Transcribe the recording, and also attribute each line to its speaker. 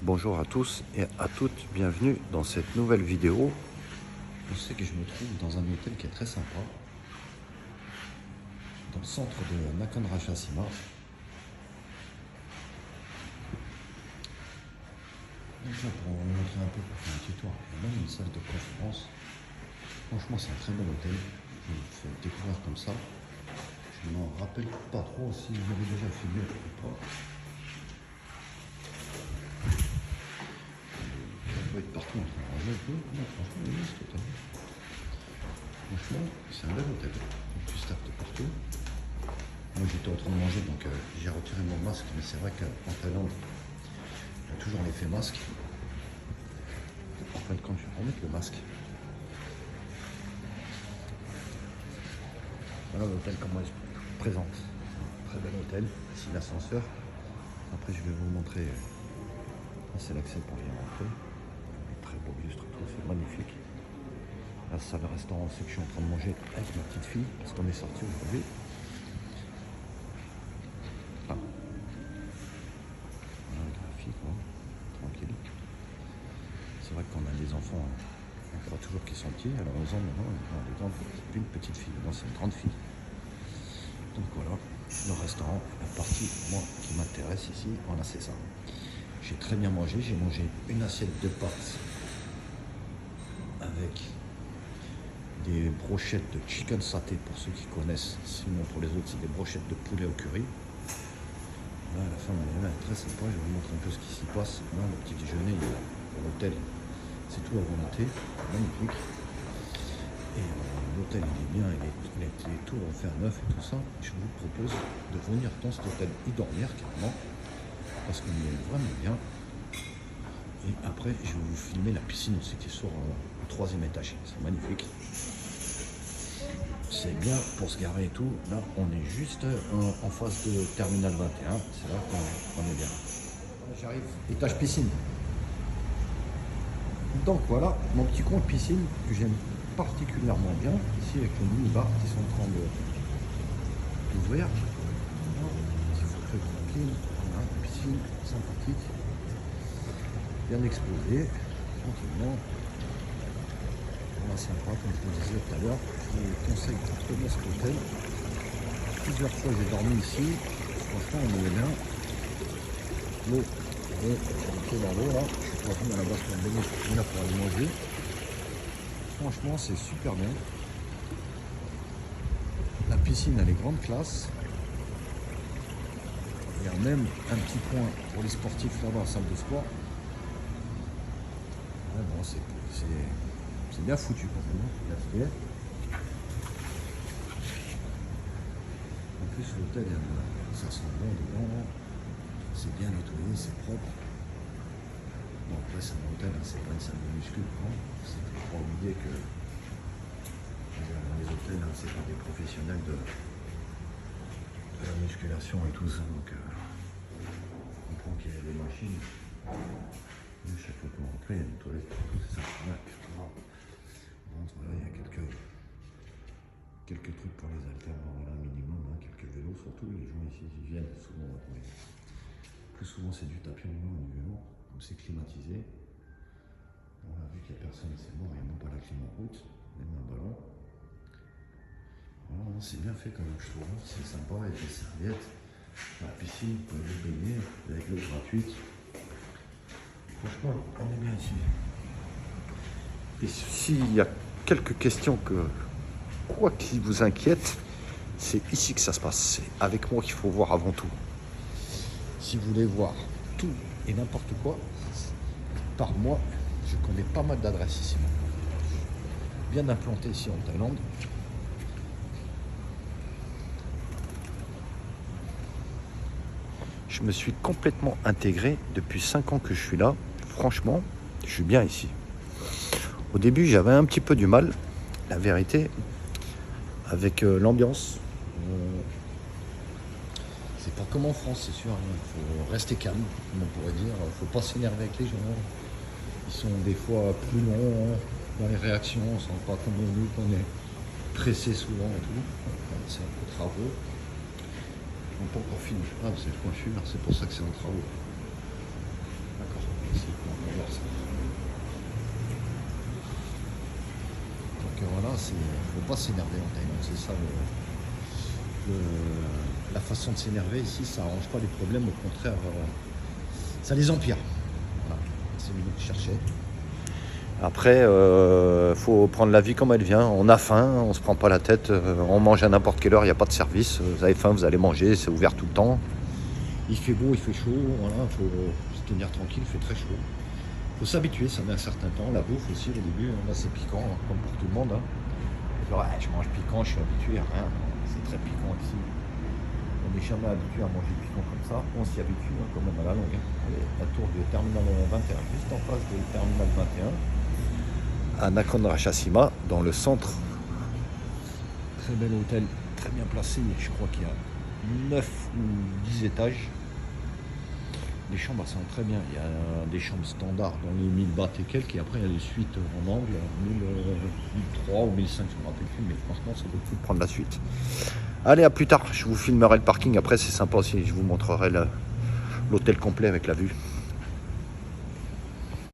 Speaker 1: Bonjour à tous et à toutes, bienvenue dans cette nouvelle vidéo. Je sais que je me trouve dans un hôtel qui est très sympa, dans le centre de Nakhon Ratchasima. Donc là, pour vous montrer un peu, pour faire un petit tour, il y a même une salle de conférence. Franchement, c'est un très bon hôtel. Je vous fais découvrir comme ça. Je ne m'en rappelle pas trop si j'avais déjà filmé ou pas. On peut être partout en train de ranger un peu. Non, franchement, il est ce hôtel. Franchement, c'est un bel hôtel. Du staff de partout. Moi, j'étais en train de manger, donc j'ai retiré mon masque. Mais c'est vrai qu'en Thaïlande, il y a toujours l'effet masque. En fin de compte, je vais remettre le masque. Voilà l'hôtel, comment il se présente. Très bel hôtel. Ici, l'ascenseur. Après, je vais vous montrer. C'est l'accès pour y rentrer. Très beau lustre, tout, c'est magnifique. La salle restaurant, c'est que je suis en train de manger avec ma petite fille, parce qu'on est sorti aujourd'hui. Ah. Voilà, le graphique, hein. Tranquille. C'est vrai qu'on a des enfants, on croit toujours qu'ils sont petits, alors aux ans, maintenant, c'est une petite fille, non, c'est une grande fille. Donc voilà, le restaurant, la partie, moi, qui m'intéresse ici, voilà, c'est ça. J'ai très bien mangé, j'ai mangé une assiette de pâtes avec des brochettes de chicken saté pour ceux qui connaissent, sinon pour les autres c'est des brochettes de poulet au curry. Là, la femme elle est très sympa, je vais vous montrer un peu ce qui s'y passe. Là, le petit déjeuner, pour l'hôtel, c'est tout à volonté, magnifique. Et l'hôtel il est bien, les tours en fer neuf et tout ça. Je vous propose de venir dans cet hôtel y dormir carrément, parce qu'il est vraiment bien. Et après, je vais vous filmer la piscine aussi qui est sur au troisième étage. C'est magnifique. C'est bien pour se garer et tout. Là, on est juste en face de Terminal 21. C'est là qu'on est bien. J'arrive, étage piscine. Donc voilà, mon petit coin piscine que j'aime particulièrement bien. Ici, avec le mini-bar qui sont en train d'ouvrir. Petit fauteuil tranquille. Voilà, piscine sympathique. Bien exposé, tranquillement. Voilà, sympa, comme je vous disais tout à l'heure. Je vous conseille de trouver cet hôtel. Plusieurs fois j'ai dormi ici. Franchement, on est bien. L'eau, est dans l'eau là. Je suis pas venu à la base pour me baigner, je suis venu là pour aller manger. Franchement, c'est super bien. La piscine, elle est grande classe. Il y a même un petit coin pour les sportifs là dans la salle de sport. Ouais, bon, c'est bien foutu quand même. En plus, l'hôtel, ça sent bon dedans. C'est bien nettoyé, c'est propre. Bon, après, c'est un hôtel, hein, c'est pas une salle de muscu. Il ne faut pas oublier que les hôtels, hein, c'est pas des professionnels de la musculation et tout ça. Donc, on comprend qu'il y a des machines. Mais chaque fois qu'on rentre, il y a une toilette. C'est ça. Ouais, voilà, il y a quelques trucs pour les haltères, voilà, minimum, hein, quelques vélos, surtout les gens ici ils viennent souvent, mais plus souvent c'est du tapis roulant et du vélo, donc c'est climatisé. Voilà, vu qu'il n'y a personne, c'est bon, il n'y a même pas la clim en route, même un ballon. Voilà, c'est bien fait quand même, je trouve, c'est sympa, avec des serviettes, la piscine, vous pouvez vous baigner, avec l'eau gratuite. Franchement, on est bien ici. Et s'il y a quelques questions quoi qui vous inquiète, c'est ici que ça se passe. C'est avec moi qu'il faut voir avant tout. Si vous voulez voir tout et n'importe quoi, par moi, je connais pas mal d'adresses ici. Bien implanté ici en Thaïlande. Je me suis complètement intégré depuis 5 ans que je suis là. Franchement, je suis bien ici. Au début, j'avais un petit peu du mal, la vérité, avec l'ambiance. C'est pas comme en France, c'est sûr. Il faut rester calme, comme on pourrait dire. Il ne faut pas s'énerver avec les gens. Ils sont des fois plus longs dans les réactions. On ne sent pas comme nous qu'on est pressé souvent et tout. C'est un peu travaux. On n'a pas encore fini. Ah, c'est le coin fumeur, c'est pour ça que c'est en travaux. D'accord. faut pas s'énerver en Thaïlande. C'est ça la façon de s'énerver ici, ça arrange pas les problèmes, au contraire, ça les empire. Voilà, c'est le mot que je cherchais. Après, faut prendre la vie comme elle vient. On a faim, on se prend pas la tête, on mange à n'importe quelle heure, il n'y a pas de service. Vous avez faim, vous allez manger, c'est ouvert tout le temps. Il fait beau, il fait chaud, voilà, faut se tenir tranquille, il fait très chaud. Faut s'habituer, ça met un certain temps. La bouffe aussi, au début, là c'est piquant, hein, comme pour tout le monde. Hein. Genre, je mange piquant, je suis habitué à rien. C'est très piquant ici. On n'est jamais habitué à manger piquant comme ça. On s'y habitue hein, quand même à la longue. Hein. Allez, la tour du terminal 21, juste en face du terminal 21. À Nakhon Ratchasima, dans le centre. Très bel hôtel, très bien placé. Je crois qu'il y a 9 ou 10 étages. Les chambres sont très bien. Il y a des chambres standards dans les 1000 bahts et quelques. Et après, il y a les suites en angle, 1003 ou 1005, je ne me rappelle plus. Mais franchement, ça vaut le coup de prendre la suite. Allez, à plus tard. Je vous filmerai le parking. Après, c'est sympa aussi. Je vous montrerai l'hôtel complet avec la vue.